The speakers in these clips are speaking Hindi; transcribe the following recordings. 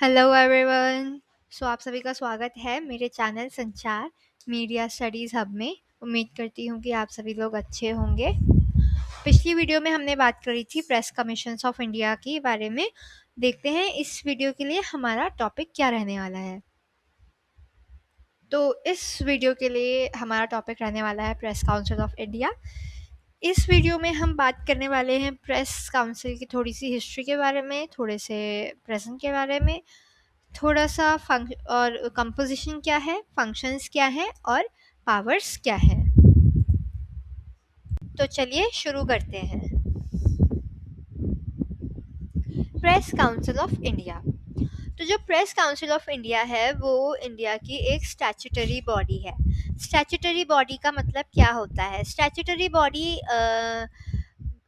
Hello everyone. आप सभी का स्वागत है मेरे चैनल संचार मीडिया स्टडीज़ हब में। उम्मीद करती हूँ कि आप सभी लोग अच्छे होंगे। पिछली वीडियो में हमने बात करी थी प्रेस कमीशंस ऑफ इंडिया के बारे में। देखते हैं इस वीडियो के लिए हमारा टॉपिक क्या रहने वाला है। तो इस वीडियो के लिए हमारा टॉपिक रहने वाला है प्रेस काउंसिल ऑफ इंडिया। इस वीडियो में हम बात करने वाले हैं प्रेस काउंसिल की थोड़ी सी हिस्ट्री के बारे में, थोड़े से प्रेजेंट के बारे में, थोड़ा सा और कंपोजिशन क्या है, फंक्शंस क्या है और पावर्स क्या है। तो चलिए शुरू करते हैं। Press council of India. तो जो प्रेस काउंसिल ऑफ इंडिया है वो इंडिया की एक स्टैट्यूटरी बॉडी है। स्टैट्यूटरी बॉडी का मतलब क्या होता है? स्टैट्यूटरी बॉडी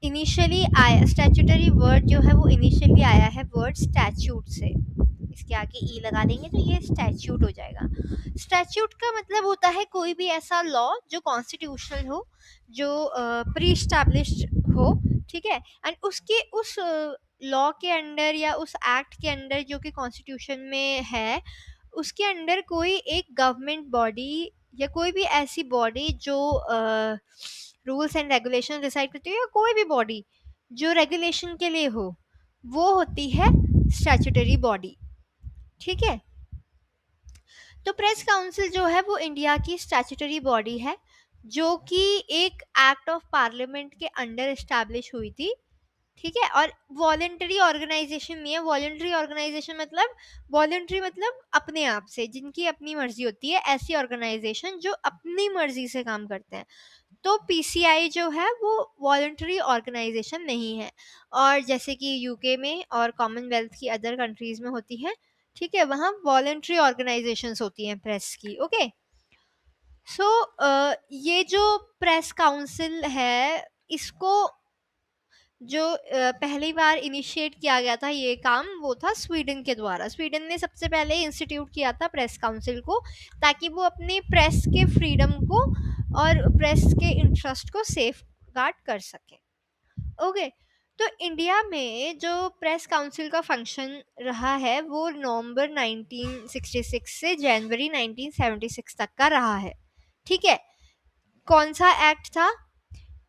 इनिशियली आया, स्टैट्यूटरी वर्ड जो है वो इनिशियली आया है वर्ड स्टैच्यूट से। इसके आगे ई लगा देंगे तो ये स्टैच्यूट हो जाएगा। स्टैच्यूट का मतलब होता है कोई भी ऐसा लॉ जो कॉन्स्टिट्यूशनल हो, जो प्री स्टैब्लिश्ड हो, ठीक है, एंड उसके उस लॉ के अंडर या उस एक्ट के अंडर जो कि कॉन्स्टिट्यूशन में है, उसके अंडर कोई एक गवर्नमेंट बॉडी या कोई भी ऐसी बॉडी जो रूल्स एंड रेगुलेशन डिसाइड करती हो, या कोई भी बॉडी जो रेगुलेशन के लिए हो, वो होती है स्टैट्यूटरी बॉडी। ठीक है। तो प्रेस काउंसिल जो है वो इंडिया की स्टैट्यूटरी बॉडी है जो कि एक एक्ट ऑफ पार्लियामेंट के अंडर एस्टैब्लिश हुई थी। ठीक है। और वॉलंटरी ऑर्गेनाइजेशन नहीं है। वॉलंटरी मतलब अपने आप से, जिनकी अपनी मर्जी होती है, ऐसी ऑर्गेनाइजेशन जो अपनी मर्जी से काम करते हैं। तो पीसीआई जो है वो वॉलंटरी ऑर्गेनाइजेशन नहीं है। और जैसे कि यूके में और कॉमनवेल्थ की अदर कंट्रीज में होती है, ठीक है, वहाँ वॉलंटरी ऑर्गेनाइजेशंस होती हैं प्रेस की। ओके। सो ये जो प्रेस काउंसिल है, इसको जो पहली बार इनिशिएट किया गया था ये काम, वो था स्वीडन के द्वारा। स्वीडन ने सबसे पहले इंस्टीट्यूट किया था प्रेस काउंसिल को, ताकि वो अपने प्रेस के फ्रीडम को और प्रेस के इंटरेस्ट को सेफ गार्ड कर सके। ओके। तो इंडिया में जो प्रेस काउंसिल का फंक्शन रहा है वो नवंबर 1966 से जनवरी 1976 तक का रहा है। ठीक है। कौन सा एक्ट था?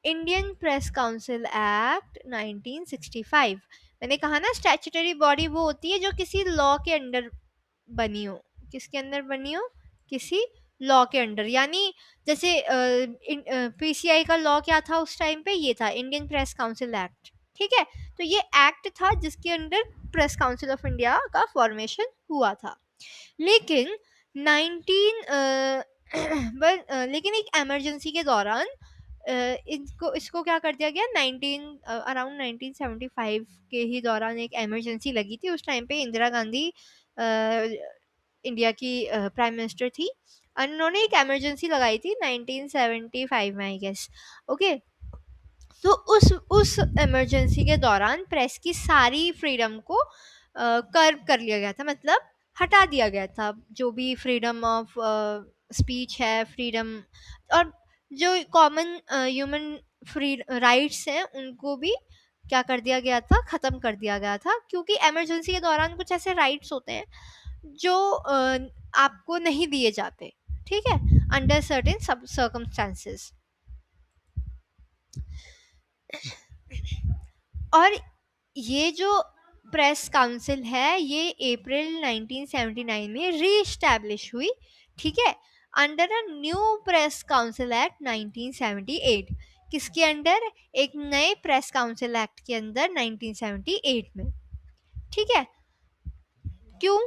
Indian press council act 1965। मैंने कहा ना, स्टैट्यूटरी बॉडी वो होती है जो किसी लॉ के अंडर बनी हो। किसके अंदर बनी हो? किसी लॉ के अंडर। यानी जैसे पीसीआई का लॉ क्या था उस टाइम पे? ये था इंडियन प्रेस काउंसिल एक्ट। ठीक है। तो ये एक्ट था जिसके under press council of India का फॉर्मेशन हुआ था। लेकिन 19 लेकिन एक इमरजेंसी के दौरान इसको क्या कर दिया गया, 1975 के ही दौरान एक इमरजेंसी लगी थी। उस टाइम पे इंदिरा गांधी इंडिया की प्राइम मिनिस्टर थी, और उन्होंने एक इमरजेंसी लगाई थी 1975 में, आई गेस। ओके। तो उस इमरजेंसी के दौरान प्रेस की सारी फ्रीडम को कर्व कर लिया गया था, मतलब हटा दिया गया था। जो भी फ्रीडम ऑफ स्पीच है, फ्रीडम और जो कॉमन ह्यूमन फ्री राइट्स हैं, उनको भी क्या कर दिया गया था? ख़त्म कर दिया गया था। क्योंकि इमरजेंसी के दौरान कुछ ऐसे राइट्स होते हैं जो आपको नहीं दिए जाते, ठीक है, अंडर सर्टेन सब सर्कमस्टांसेस। और ये जो प्रेस काउंसिल है ये अप्रैल 1979 में रीस्टैब्लिश हुई, ठीक है, under a new press council act 1978। किसके अंडर? एक नए प्रेस काउंसिल एक्ट के अंदर 1978 में। ठीक है। क्यों?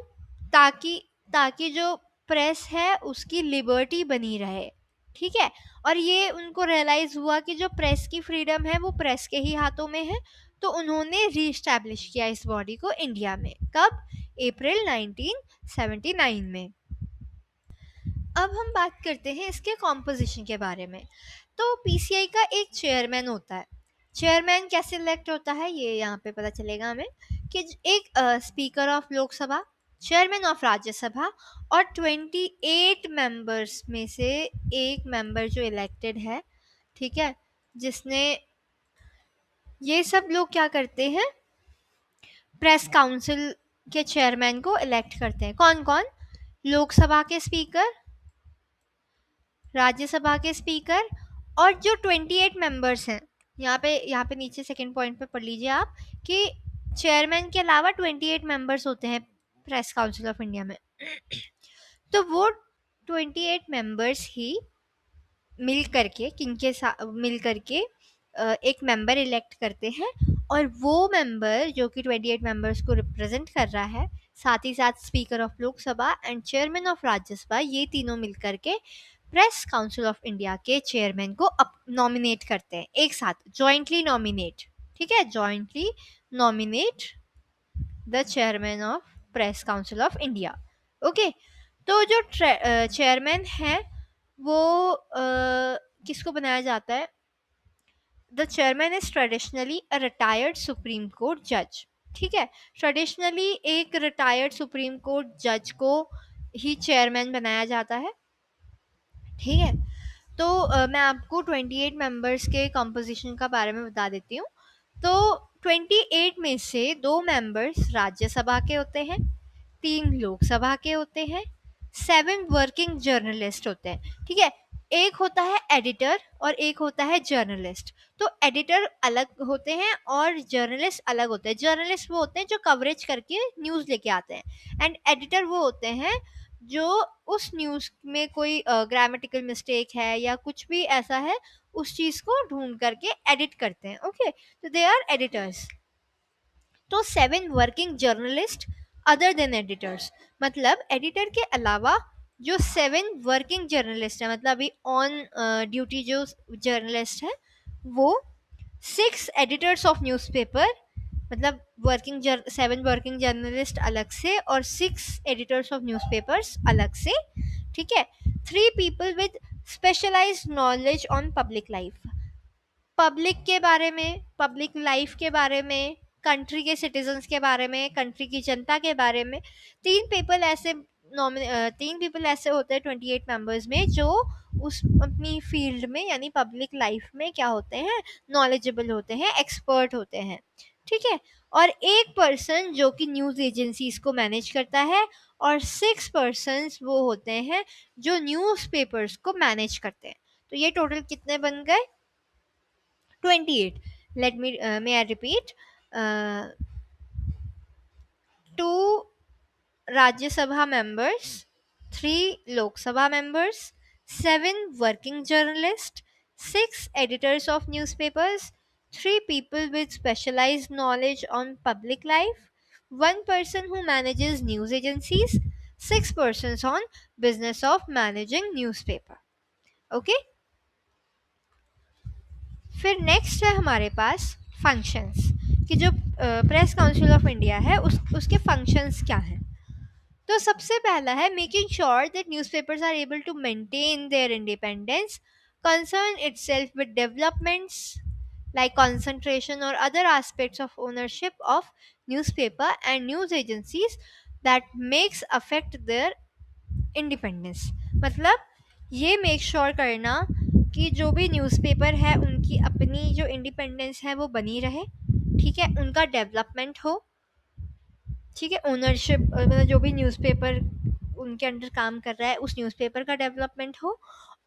ताकि ताकि जो प्रेस है उसकी लिबर्टी बनी रहे। ठीक है। और ये उनको रियलाइज हुआ कि जो प्रेस की फ्रीडम है वो प्रेस के ही हाथों में है, तो उन्होंने रीस्टैब्लिश किया इस बॉडी को इंडिया में। कब? अप्रैल 1979 में। अब हम बात करते हैं इसके कॉम्पोजिशन के बारे में। तो पीसीआई का एक चेयरमैन होता है। चेयरमैन कैसे इलेक्ट होता है ये यहाँ पे पता चलेगा हमें, कि एक speaker of Lok Sabha, chairman of Rajya Sabha, और 28 मेंबर्स में से एक मेंबर जो इलेक्टेड है, ठीक है, जिसने, ये सब लोग क्या करते हैं? प्रेस काउंसिल के चेयरमैन को इलेक्ट करते हैं। कौन कौन? लोकसभा के स्पीकर, राज्यसभा के स्पीकर, और जो 28 मेंबर्स हैं, यहाँ पे नीचे सेकंड पॉइंट पे पढ़ लीजिए आप कि चेयरमैन के अलावा 28 मेंबर्स होते हैं प्रेस काउंसिल ऑफ इंडिया में। तो वो 28 मेंबर्स ही मिल करके एक मेंबर इलेक्ट करते हैं, और वो मेंबर जो कि 28 मेंबर्स को रिप्रेजेंट कर रहा है, साथ ही साथ speaker of Lok Sabha and chairman of Rajya Sabha, ये तीनों मिल करके प्रेस काउंसिल ऑफ इंडिया के चेयरमैन को नॉमिनेट करते हैं, एक साथ जॉइंटली नॉमिनेट। ठीक है, jointly nominate the chairman of press council of India. Okay, तो जो चेयरमैन है वो किसको बनाया जाता है? The chairman is traditionally a retired supreme court जज। ठीक है, ट्रेडिशनली एक रिटायर्ड सुप्रीम कोर्ट जज को ही चेयरमैन बनाया जाता है। ठीक है, तो मैं आपको 28 मेंबर्स के कंपोजिशन का बारे में बता देती हूँ। तो 28 में से 2 मेंबर्स राज्यसभा के होते हैं, 3 लोकसभा के होते हैं, 7 वर्किंग जर्नलिस्ट होते हैं। ठीक है, एक होता है एडिटर और एक होता है जर्नलिस्ट। तो एडिटर अलग होते हैं और जर्नलिस्ट अलग होते हैं। जर्नलिस्ट वो होते हैं जो कवरेज करके न्यूज़ लेके आते हैं, एंड एडिटर वो होते हैं जो उस न्यूज़ में कोई ग्रामेटिकल मिस्टेक है या कुछ भी ऐसा है, उस चीज़ को ढूंढ करके एडिट करते हैं। ओके, तो दे आर एडिटर्स। तो 7 working journalist other than editors, मतलब एडिटर के अलावा जो 7 वर्किंग जर्नलिस्ट है, मतलब अभी ऑन ड्यूटी जो जर्नलिस्ट है, वो 6 एडिटर्स ऑफ न्यूज़पेपर, मतलब 7 वर्किंग जर्नलिस्ट अलग से और 6 एडिटर्स ऑफ न्यूज़पेपर्स अलग से। ठीक है, 3 people with specialised knowledge on public life, public के बारे में, पब्लिक लाइफ के बारे में, कंट्री के सिटीजन्स के बारे में, कंट्री की जनता के बारे में। 3 पीपल ऐसे होते हैं 28 मेंबर्स में जो उस अपनी फील्ड में यानी पब्लिक लाइफ में क्या होते हैं, नॉलेजेबल होते हैं, एक्सपर्ट होते हैं। ठीक है, और एक पर्सन जो कि न्यूज़ एजेंसीज को मैनेज करता है, और 6 पर्सन्स वो होते हैं जो न्यूज़पेपर्स को मैनेज करते हैं। तो ये टोटल कितने बन गए? 28. May I repeat? 2 Rajya Sabha members, 3 Lok Sabha members, 7 working journalists, 6 editors of newspapers, 3 people with specialized knowledge on public life, 1 person who manages news agencies, 6 persons on business of managing newspaper. Okay? फिर नेक्स्ट है हमारे पास फंक्शंस, कि जो प्रेस काउंसिल ऑफ इंडिया है उसके फंक्शंस क्या हैं। तो सबसे पहला है making sure that newspapers are able to maintain their independence, concern itself with developments like concentration or other aspects of ownership of newspaper and news agencies that makes affect their independence. मतलब ये मेक श्योर करना कि जो भी न्यूज़पेपर है उनकी अपनी जो इंडिपेंडेंस है वो बनी रहे। ठीक है, उनका डेवलपमेंट हो। ठीक है, ओनरशिप, मतलब जो भी न्यूज़पेपर उनके अंडर काम कर रहा है उस न्यूज़पेपर का डेवलपमेंट हो,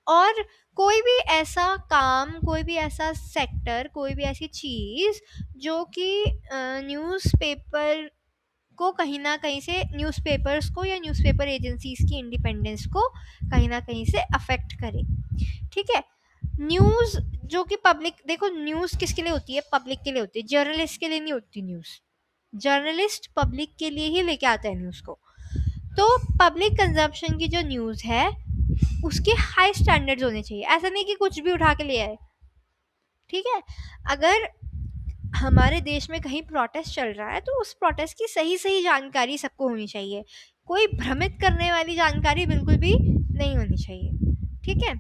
और कोई भी ऐसा काम, कोई भी ऐसा सेक्टर, कोई भी ऐसी चीज़ जो कि न्यूज़पेपर को कहीं ना कहीं से, न्यूज़पेपर्स को या न्यूज़पेपर एजेंसीज की इंडिपेंडेंस को कहीं ना कहीं से अफेक्ट करे। ठीक है, न्यूज़ जो कि पब्लिक, देखो न्यूज़ किसके लिए होती है? पब्लिक के लिए होती है, जर्नलिस्ट के लिए नहीं होती न्यूज़। जर्नलिस्ट पब्लिक के लिए ही लेके आता है न्यूज़ को। तो पब्लिक कंजम्पशन की जो न्यूज़ है उसके हाई स्टैंडर्ड्स होने चाहिए, ऐसा नहीं कि कुछ भी उठा के ले आए। ठीक है, अगर हमारे देश में कहीं प्रोटेस्ट चल रहा है तो उस प्रोटेस्ट की सही सही जानकारी सबको होनी चाहिए, कोई भ्रमित करने वाली जानकारी बिल्कुल भी नहीं होनी चाहिए। ठीक है,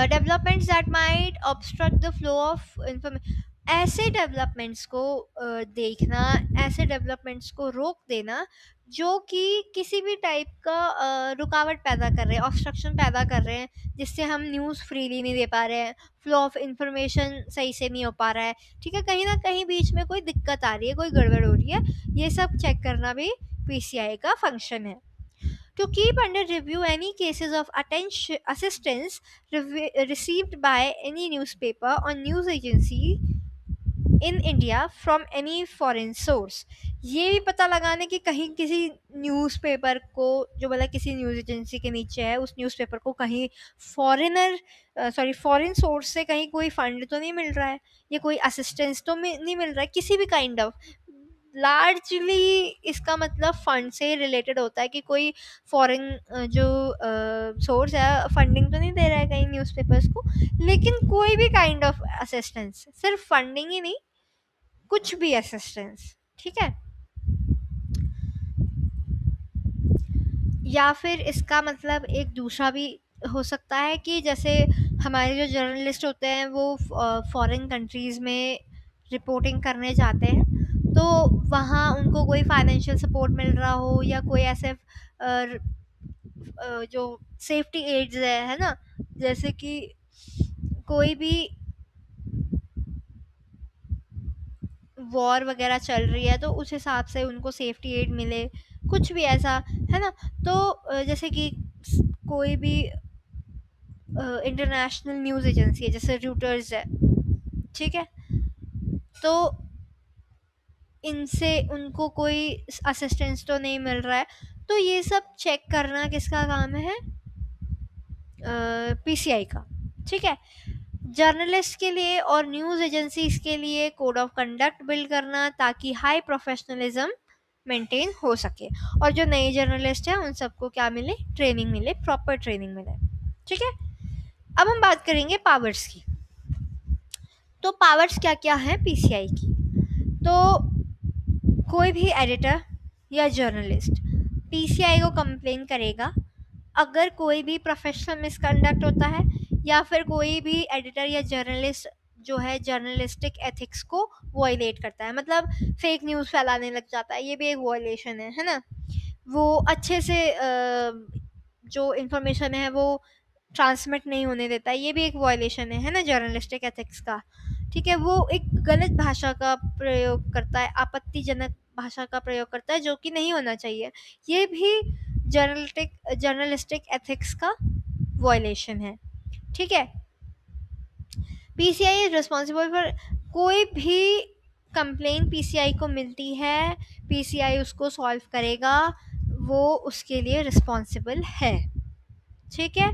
developments that might obstruct the flow of information, ऐसे डेवलपमेंट्स को देखना, ऐसे डेवलपमेंट्स को रोक देना जो कि किसी भी टाइप का रुकावट पैदा कर रहे हैं, ऑब्स्ट्रक्शन पैदा कर रहे हैं, जिससे हम न्यूज़ फ्रीली नहीं दे पा रहे हैं, फ्लो ऑफ इंफॉर्मेशन सही से नहीं हो पा रहा है, ठीक है, कहीं ना कहीं बीच में कोई दिक्कत आ रही है, कोई गड़बड़ हो रही है, ये सब चेक करना भी पीसीआई का फंक्शन है. To keep under review any cases of attention assistance received by any newspaper or news agency in India from any foreign source. ये भी पता लगाने कि कहीं किसी न्यूज़पेपर को, जो मतलब किसी न्यूज़ एजेंसी के नीचे है, उस न्यूज़पेपर को कहीं फॉरेन सोर्स से कहीं कोई फंड तो नहीं मिल रहा है, या कोई असिस्टेंस तो नहीं मिल रहा है किसी भी काइंड ऑफ. लार्जली इसका मतलब फंड से रिलेटेड होता है कि कोई फॉरेन जो सोर्स है फंडिंग तो नहीं दे रहा है कहीं न्यूज़पेपर्स को, लेकिन कोई भी काइंड ऑफ असिस्टेंस, सिर्फ फंडिंग ही नहीं, कुछ भी असिस्टेंस, ठीक है. या फिर इसका मतलब एक दूसरा भी हो सकता है कि जैसे हमारे जो जर्नलिस्ट होते हैं वो फॉरेन कंट्रीज़ में रिपोर्टिंग करने जाते हैं, तो वहाँ उनको कोई फाइनेंशियल सपोर्ट मिल रहा हो, या कोई ऐसे जो सेफ्टी एड्स है ना, जैसे कि कोई भी वॉर वगैरह चल रही है तो उस हिसाब से उनको सेफ्टी एड मिले, कुछ भी ऐसा, है ना. तो जैसे कि कोई भी इंटरनेशनल न्यूज़ एजेंसी है जैसे रूटर्स है, ठीक है, तो इनसे उनको कोई असिस्टेंस तो नहीं मिल रहा है, तो ये सब चेक करना किसका काम है, पीसीआई का, ठीक है. जर्नलिस्ट के लिए और न्यूज़ एजेंसीज के लिए कोड ऑफ कंडक्ट बिल्ड करना ताकि हाई प्रोफेशनलिज्म मेंटेन हो सके, और जो नए जर्नलिस्ट हैं उन सबको क्या मिले, ट्रेनिंग मिले, प्रॉपर ट्रेनिंग मिले, ठीक है. अब हम बात करेंगे पावर्स की. तो पावर्स क्या क्या है पीसीआई की. तो कोई भी एडिटर या जर्नलिस्ट पीसीआई को कंप्लेन करेगा अगर कोई भी प्रोफेशनल मिसकंडक्ट होता है, या फिर कोई भी एडिटर या जर्नलिस्ट जो है जर्नलिस्टिक एथिक्स को वॉयलेट करता है, मतलब फेक न्यूज़ फैलाने लग जाता है, ये भी एक वॉयलेशन है ना. वो अच्छे से जो इन्फॉर्मेशन है वो ट्रांसमिट नहीं होने देता है, ये भी एक वॉयलेशन है ना, जर्नलिस्टिक एथिक्स का, ठीक है. वो एक गलत भाषा का प्रयोग करता है, आपत्तिजनक भाषा का प्रयोग करता है, जो कि नहीं होना चाहिए, ये भी जर्नलिस्टिक एथिक्स का वॉयलेशन है, ठीक है. पीसीआई इज रिस्पॉन्सिबल फॉर, कोई भी कंप्लेन पीसीआई को मिलती है, पीसीआई उसको सॉल्व करेगा, वो उसके लिए रिस्पॉन्सिबल है, ठीक है.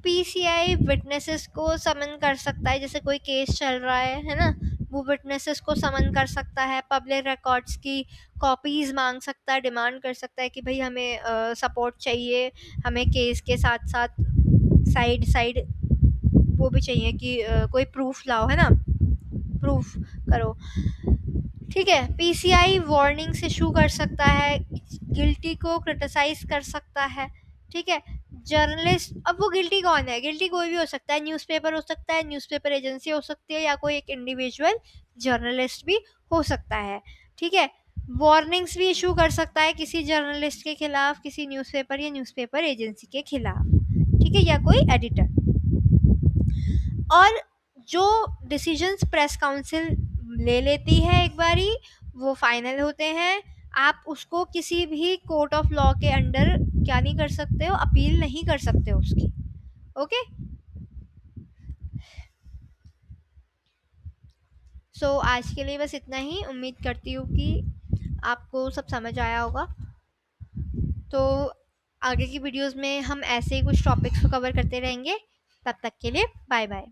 पीसीआई विटनेसेस को समन कर सकता है, जैसे कोई केस चल रहा है ना, वो विटनेसेस को समन कर सकता है, पब्लिक रिकॉर्ड्स की कॉपीज़ मांग सकता है, डिमांड कर सकता है कि भाई हमें सपोर्ट चाहिए, हमें केस के साथ साथ साइड वो भी चाहिए कि कोई प्रूफ लाओ, है ना, प्रूफ करो, ठीक है. पीसीआई वार्निंग्स इशू कर सकता है, गिल्टी को क्रिटिसाइज कर सकता है, ठीक है. जर्नलिस्ट, अब वो गिल्टी कौन है, गिल्टी कोई भी हो सकता है, न्यूज़पेपर हो सकता है, न्यूज़पेपर एजेंसी हो सकती है, या कोई एक इंडिविजुअल जर्नलिस्ट भी हो सकता है, ठीक है. वार्निंग्स भी इशू कर सकता है किसी जर्नलिस्ट के खिलाफ, किसी न्यूज़पेपर या न्यूज़पेपर एजेंसी के खिलाफ, ठीक है, या कोई एडिटर. और जो डिसीजंस प्रेस काउंसिल ले लेती है एक बारी, वो फाइनल होते हैं, आप उसको किसी भी कोर्ट ऑफ लॉ के अंडर क्या नहीं कर सकते हो, अपील नहीं कर सकते हो उसकी, ओके. सो आज के लिए बस इतना ही, उम्मीद करती हूँ कि आपको सब समझ आया होगा. तो आगे की वीडियोस में हम ऐसे ही कुछ टॉपिक्स को कवर करते रहेंगे. तब तक के लिए बाय बाय.